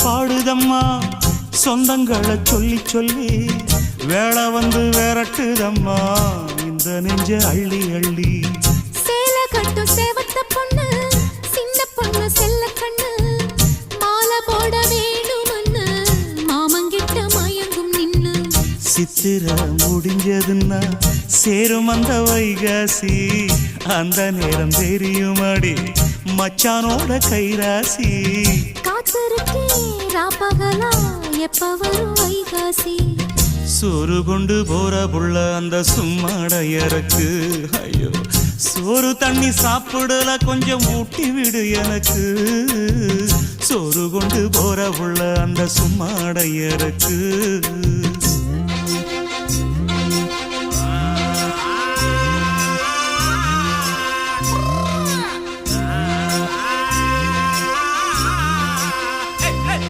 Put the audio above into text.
பாடுதம்மா சொந்தங்களை சொல்லி சொல்லி வேளை வந்து விரட்டுதம்மா இந்த நெஞ்ச அள்ளி அள்ளி. சேல கட்டும் சேவத்த பொண்ணு சின்ன பொண்ணு செல்ல கண்ணு மாலை போட வேணுமன்னு மாமங்கிட்ட மயங்கும் நின்னு. சித்திர முடிஞ்சதுன்னா சேரும் அந்த வைகாசி அந்த நேரம் தெரியுமாடி மச்சானோட கைராசி. காத்திருக்கே ராப்பகலா எப்ப வரும் வைகாசி. சோறு கொண்டு போற புள்ள அந்த சும்மாடையறக்கு ஐயோ சோறு தண்ணி சாப்பிடல கொஞ்சம் ஊட்டி விடு எனக்கு. சோறு கொண்டு போற புள்ள அந்த சும்மாடையறக்கு.